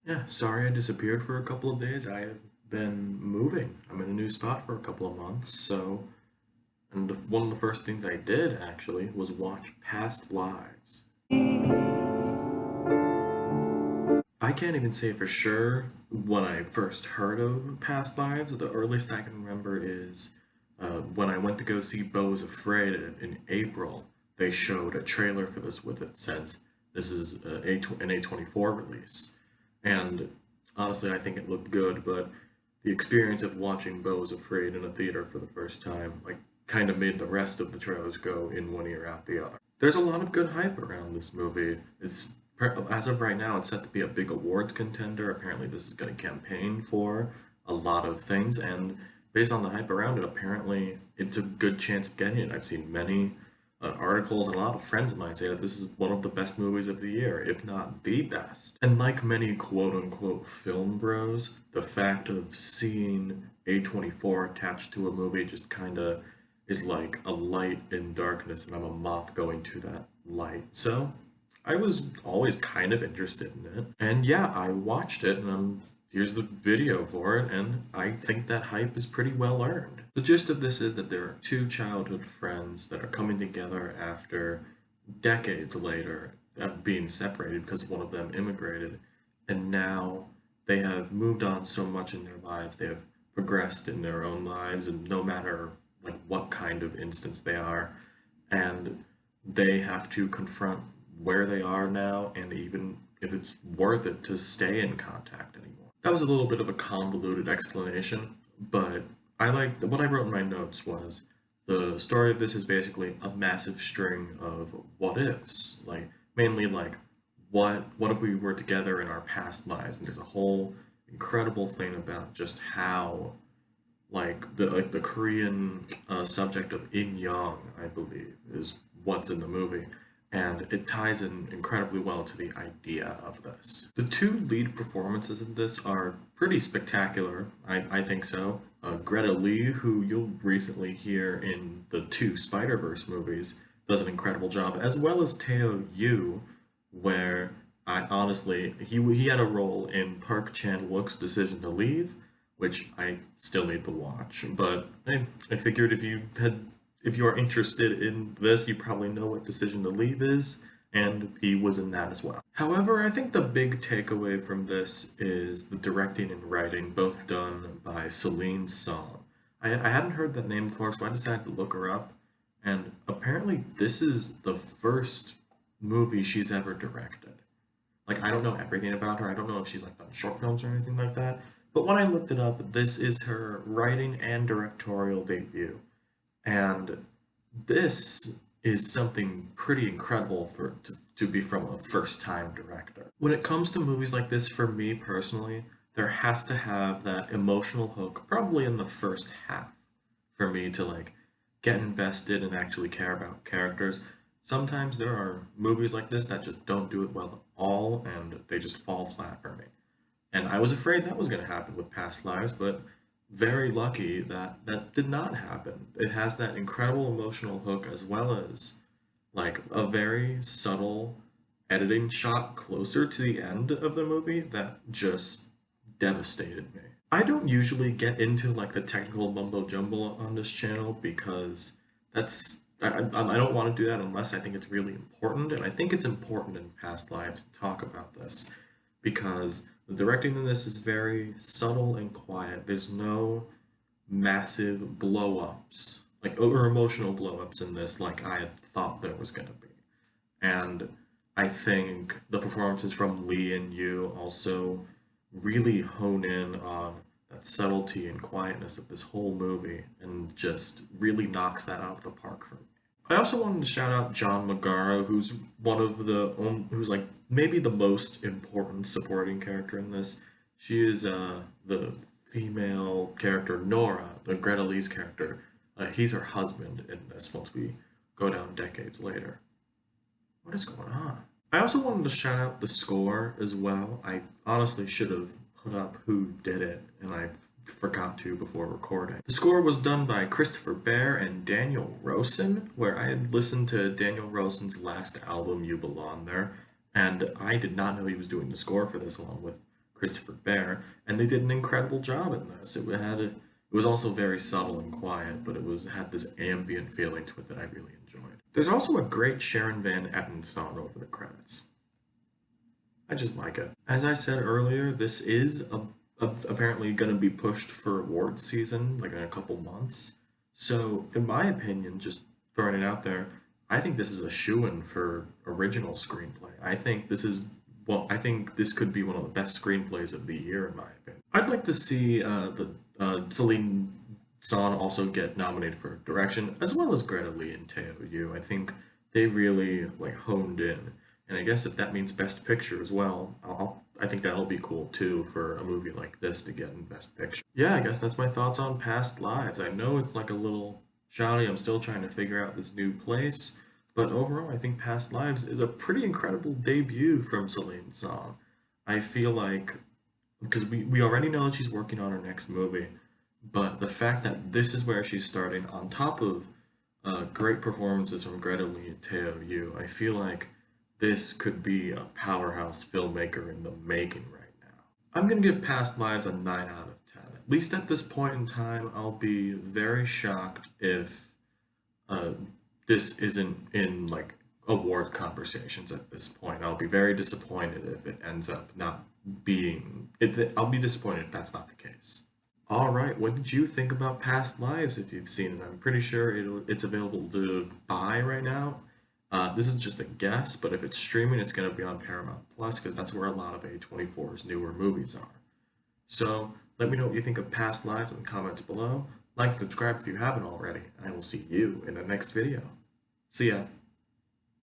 Yeah, sorry I disappeared for a couple of days. I have been moving. I'm in a new spot for a couple of months, and one of the first things I did actually was watch Past Lives. I can't even say for sure when I first heard of Past Lives. The earliest I can remember is when I went to go see Beau's Afraid in April. They showed a trailer for this with it says this is an A24 release. And honestly, I think it looked good, but the experience of watching Beau's Afraid in a theater for the first time, like, kind of made the rest of the trailers go in one ear out the other. There's a lot of good hype around this movie. As of right now, it's set to be a big awards contender. Apparently, this is going to campaign for a lot of things, and based on the hype around it, apparently it's a good chance of getting it. I've seen many articles, and a lot of friends of mine say that this is one of the best movies of the year, if not the best. And like many quote unquote film bros, the fact of seeing A24 attached to a movie just kind of is like a light in darkness, and I'm a moth going to that light. So I was always kind of interested in it. And yeah, I watched it, and here's the video for it, and I think that hype is pretty well earned. The gist of this is that there are two childhood friends that are coming together after decades later of being separated because one of them immigrated, and now they have moved on so much in their lives, they have progressed in their own lives, and no matter like what kind of instance they are, and they have to confront where they are now and even if it's worth it to stay in contact anymore. That was a little bit of a convoluted explanation, but I like what I wrote in my notes was the story of this is basically a massive string of what ifs, like mainly like what if we were together in our past lives, and there's a whole incredible thing about just how like the Korean subject of in yang, I believe, is what's in the movie, and it ties in incredibly well to the idea of this. The two lead performances in this are pretty spectacular. I think so. Greta Lee, who you'll recently hear in the two Spider-Verse movies, does an incredible job, as well as Teo Yoo, where I honestly he had a role in Park Chan-wook's decision to leave, which I still need to watch. But I figured if you are interested in this, you probably know what Decision to Leave is, and he was in that as well. However, I think the big takeaway from this is the directing and writing, both done by Celine Song. I hadn't heard that name before, so I decided to look her up, and apparently this is the first movie she's ever directed. Like, I don't know everything about her. I don't know if she's like done short films or anything like that. But when I looked it up, this is her writing and directorial debut. And this is something pretty incredible to be from a first-time director. When it comes to movies like this, for me personally, there has to have that emotional hook, probably in the first half, for me to like get invested and actually care about characters. Sometimes there are movies like this that just don't do it well at all, and they just fall flat for me. And I was afraid that was going to happen with Past Lives, but very lucky that that did not happen. It has that incredible emotional hook as well as like a very subtle editing shot closer to the end of the movie that just devastated me. I don't usually get into like the technical mumbo jumbo on this channel because I don't want to do that unless I think it's really important, and I think it's important in Past Lives to talk about this because the directing in this is very subtle and quiet. There's no massive blow-ups, like or emotional blow-ups in this like I had thought there was going to be. And I think the performances from Lee and Yu also really hone in on that subtlety and quietness of this whole movie and just really knocks that out of the park for me. I also wanted to shout out John Magaro, who's who's like maybe the most important supporting character in this. She is the female character Nora, the Greta Lee's character. He's her husband in this once we go down decades later. What is going on? I also wanted to shout out the score as well. I honestly should have put up who did it, and I forgot to before recording. The score was done by Christopher Bear and Daniel Rosen, where I had listened to Daniel Rosen's last album, You Belong There, and I did not know he was doing the score for this along with Christopher Bear, and they did an incredible job in this. It was also very subtle and quiet, but had this ambient feeling to it that I really enjoyed. There's also a great Sharon Van Etten song over the credits. I just like it. As I said earlier, this is apparently going to be pushed for awards season, like in a couple months. So, in my opinion, just throwing it out there, I think this is a shoo-in for original screenplay. I think this could be one of the best screenplays of the year, in my opinion. I'd like to see the Celine Song also get nominated for direction, as well as Greta Lee and Teo Yu. I think they really like honed in, and I guess if that means Best Picture as well, I think that'll be cool too for a movie like this to get in Best Picture. Yeah, I guess that's my thoughts on Past Lives. I know it's like a little shoddy. I'm still trying to figure out this new place, but overall, I think Past Lives is a pretty incredible debut from Celine Song. I feel like because we already know that she's working on her next movie, but the fact that this is where she's starting, on top of great performances from Greta Lee and Teo Yu, I feel like this could be a powerhouse filmmaker in the making right now. I'm gonna give Past Lives a 9 out of 10. At least at this point in time, I'll be very shocked if uh, this isn't in like award conversations at this point. I'll be very disappointed if it ends up not being. I'll be disappointed if that's not the case. All right, what did you think about Past Lives if you've seen it? I'm pretty sure it's available to buy right now. This is just a guess, but if it's streaming, it's going to be on Paramount Plus because that's where a lot of A24's newer movies are. So let me know what you think of Past Lives in the comments below. Like and subscribe if you haven't already, and I will see you in the next video. See ya.